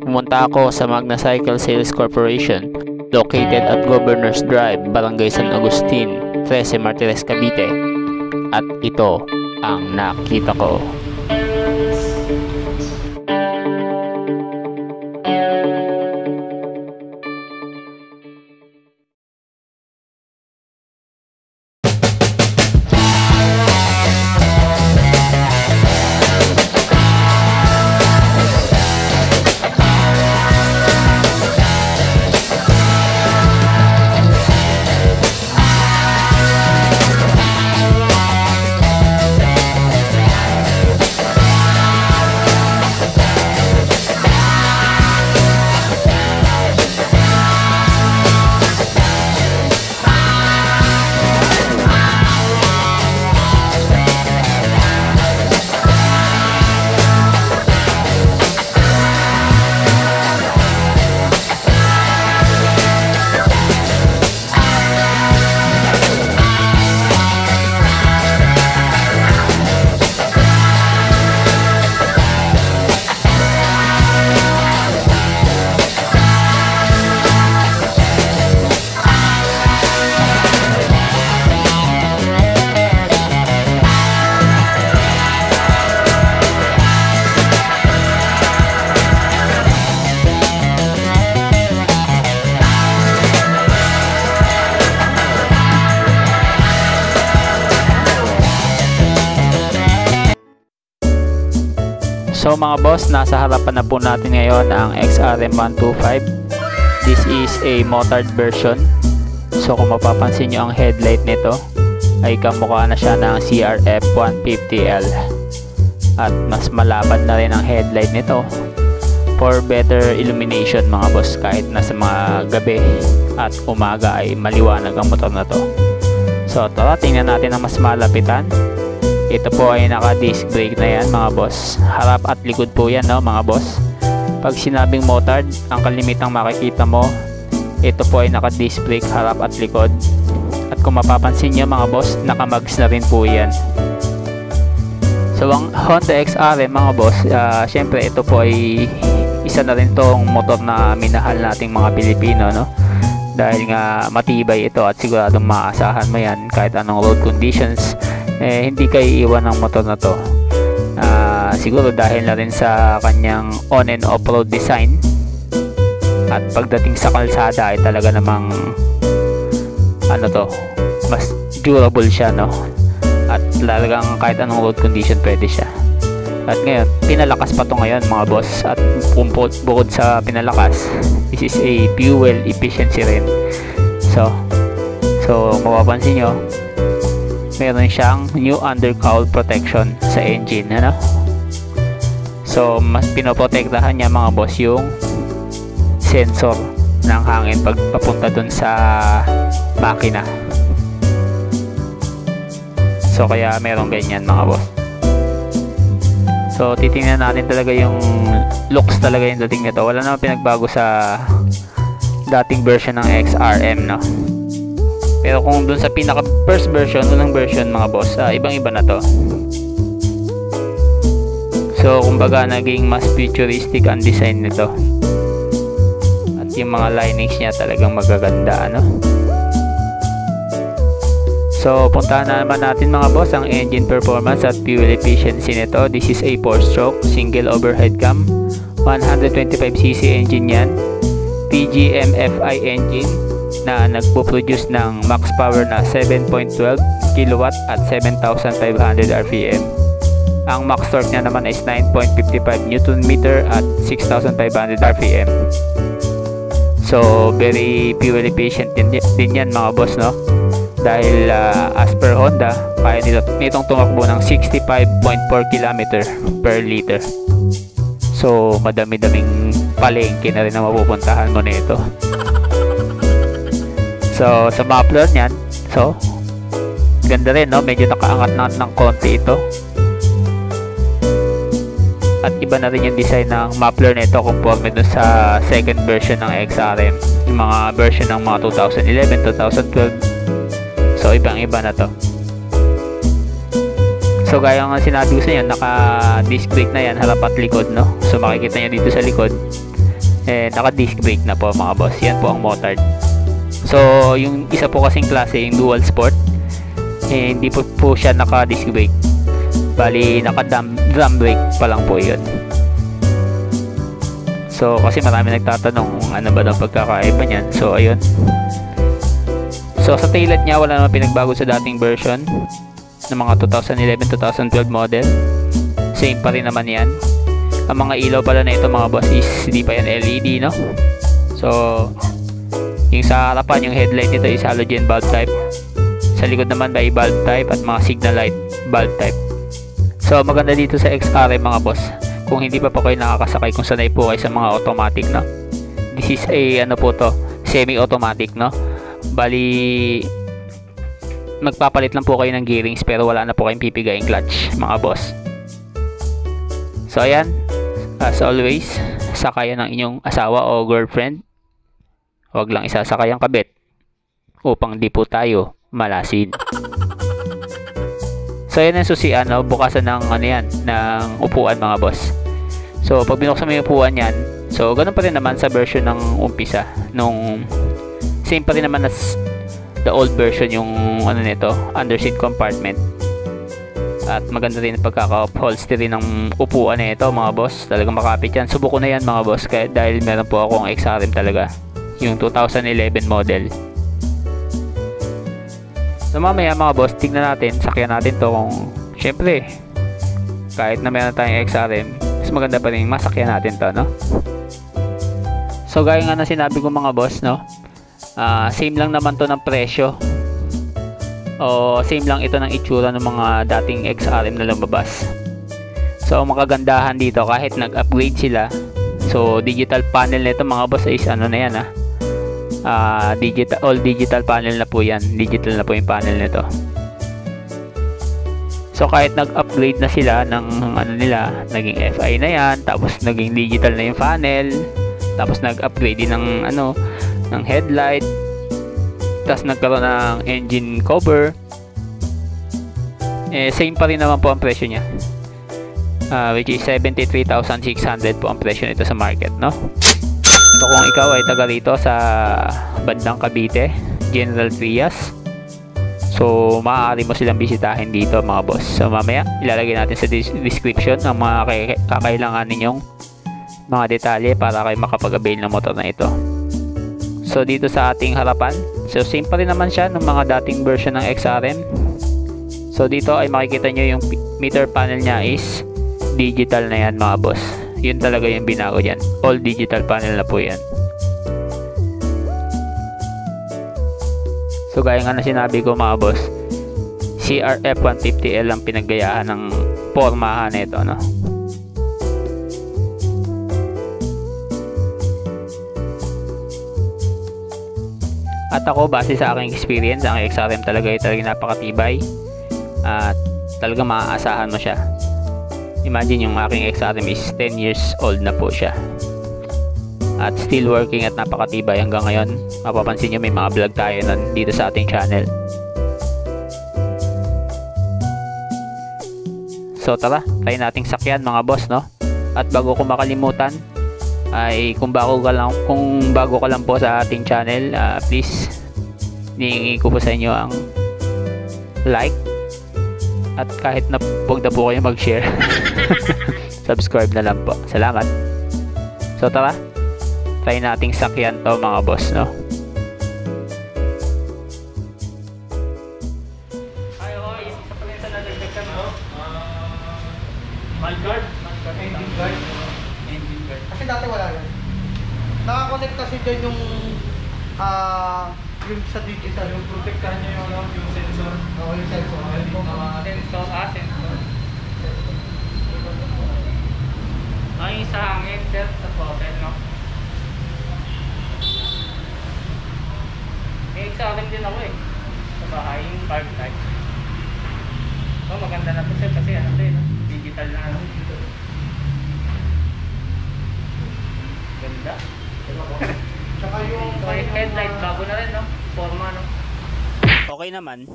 Pumunta ako sa Magna Cycle Sales Corporation located at Governors Drive, Barangay San Agustin, 13 Martires, Cavite. At ito ang nakita ko. So mga boss, nasa harapan na po natin ngayon ang XRM 125. This is a motard version. So kung mapapansin nyo ang headlight nito ay kamukha na siya ng CRF 150L. At mas malapad na rin ang headlight nito for better illumination mga boss, kahit na sa mga gabi at umaga ay maliwanag ang motor na to. So tara, tingnan natin ang mas malapitan. Ito po ay naka-disc brake na yan mga boss. Harap at likod po yan, no, mga boss. Pag sinabing motard, ang kalimitang makikita mo, ito po ay naka-disc brake harap at likod. At kung mapapansin nyo mga boss, naka-mags na rin po yan. So ang Honda XRM mga boss, syempre ito po ay isa na rin tong motor na minahal nating mga Pilipino, no? Dahil nga matibay ito at siguradong maaasahan mo yan kahit anong road conditions. Hindi kayo iiwan ng motor na to. Siguro dahil na rin sa kanyang on and off road design, at pagdating sa kalsada ay talaga namang mas durable siya, no? At talagang kahit anong road condition pwede siya. At ngayon pinalakas pa to ngayon mga boss. At bukod sa pinalakas, this is a fuel efficiency rin. So mapapansin nyo, meron siyang new undercowl protection sa engine, ano? So mas pinoprotektahan niya mga boss yung sensor ng hangin pag papunta dun sa makina. So kaya meron ganyan mga boss. So titingnan natin talaga yung looks talaga yung dating nito. Wala naman pinagbago sa dating version ng XRM, no? Pero kung dun sa pinaka first version, unang version mga boss, ibang iba na to. So kumbaga naging mas futuristic ang design nito. At yung mga linings niya talagang magaganda, ano? So puntahan na naman natin mga boss ang engine performance at fuel efficiency nito. This is a 4-stroke single overhead cam, 125cc engine yan, PGM-FI engine na nagpo-produce ng max power na 7.12 kW at 7,500 RPM. Ang max torque niya naman is 9.55 Nm at 6,500 RPM. So very fuel efficient din yan mga boss, no? Dahil as per Honda, kaya nitong tumakbo ng 65.4 km per liter. So madami-daming palengke na rin na mapupuntahan mo nito. So sa muffler niyan, so ganda rin, no? Medyo nakaangat na ng konti ito. At iba na rin yung design ng muffler nito conforme dun sa second version ng XRM, yung mga version ng mga 2011, 2012. So ibang iba na to. So gaya nga sinabi ko sa inyo, naka disc brake na yan, harap at likod, no? So makikita nyo dito sa likod, naka disc brake na po mga boss. Yan po ang motard. So yung isa po kasing klase, yung dual sport, hindi po siya naka disc brake, bali naka drum brake pa lang po yun. So kasi marami nagtatanong kung ano ba daw pagkakaiba niyan. So ayun. So sa taillight niya wala naman pinagbago sa dating version ng mga 2011-2012 model. Same pa rin naman yan. Ang mga ilaw pala na ito mga boss is hindi pa yan LED, no? So yung sa harapan, yung headlight nito is halogen bulb type. Sa likod naman by bulb type at mga signal light bulb type. So maganda dito sa XRM mga boss, kung hindi pa po kayo nakakasakay, kung sanay po kayo sa mga automatic, no? This is a ano po to, semi-automatic, no? Bali magpapalit lang po kayo ng gearings pero wala na po kayong pipigaing clutch mga boss. So ayan, as always, sakayan ng inyong asawa o girlfriend. Huwag lang isasakay ang kabit upang di po tayo malasin. So ayan ang susian, no? Bukasan ng ano yan, ng upuan mga boss. So pag binuksan mo yung upuan yan, so ganun pa rin naman sa version ng umpisa, nung same pa rin naman as the old version yung ano nito, under seat compartment. At maganda rin ang pagkaka-upholstery ng upuan na ito mga boss. Talagang makapit yan. Subok ko na yan mga boss, kaya dahil meron po akong XRM talaga, yung 2011 model. So mamaya mga boss, tignan natin, sakyan natin to kung syempre kahit na meron tayong XRM, mas maganda pa rin masakyan natin to, no? So gaya nga na sinabi ko mga boss, no, same lang naman to ng presyo, o same lang ito ng itsura ng mga dating XRM na lumabas. So ang makagandahan dito, kahit nag-upgrade sila, so digital panel nito mga boss is ano na yan, all digital panel na po yan. Digital na po yung panel nito. So kahit nag-upgrade na sila ng ano nila, naging FI na yan, tapos naging digital na yung panel, tapos nag-upgrade din ng ano, ng headlight, tapos nagkaroon ng engine cover, same pa rin naman po ang presyo niya, which is 73,600 po ang presyo nito sa market, no? So kung ikaw ay taga rito sa bandang Cavite, General Trias, so maaari mo silang bisitahin dito mga boss. So mamaya ilalagay natin sa description ang mga kakailangan ninyong mga detalye para kayo makapag-avail ng motor na ito. So dito sa ating harapan, so same pa rin naman siya ng mga dating version ng XRM. So dito ay makikita nyo yung meter panel niya is digital na yan mga boss. Yun talaga yung binago dyan, all digital panel na po yan. So gaya nga na sinabi ko mga boss, CRF 150L ang pinaggayahan ng pormahan nito, no? At ako, base sa aking experience, ang XRM talaga ay talagang napakatibay at talagang maaasahan mo siya. Imagine yung aking XRM is 10 years old na po siya at still working at napakatibay hanggang ngayon. Mapapansin nyo may mga vlog tayo nun dito sa ating channel. So tara, try nating sakyan mga boss, no? At bago ko makalimutan, ay kung bago ka lang po sa ating channel, please hihingi ko po sa inyo ang like, at kahit na huwag na po kayo mag-share, subscribe na lang po. Salamat. So tara, try nating sakyan to mga boss, no? Ay, okay, isa pala ito na nagdagdag mo. Mudguard? Engine guard? Engine guard. Kasi dati wala yan. Nakakonect kasi dyan yung sa digital. Yung protektahan nyo yung sensor. Oo, yung sensor. Sensor. Ay, sa hangin, sa bottle, no? May XRM din ako eh. Sa bahay, yung bulb type. Oh, maganda na po sir kasi ano to eh, no? Digital na ano. Ganda. Tsaka yung headlight, bago na rin, no? Forma, no? Okay naman.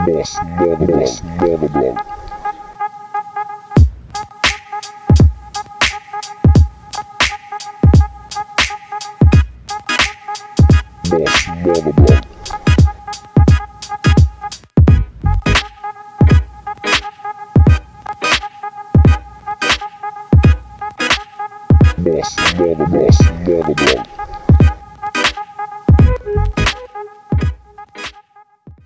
Boss Monoblog. Boss Monoblog. Boss Monoblog.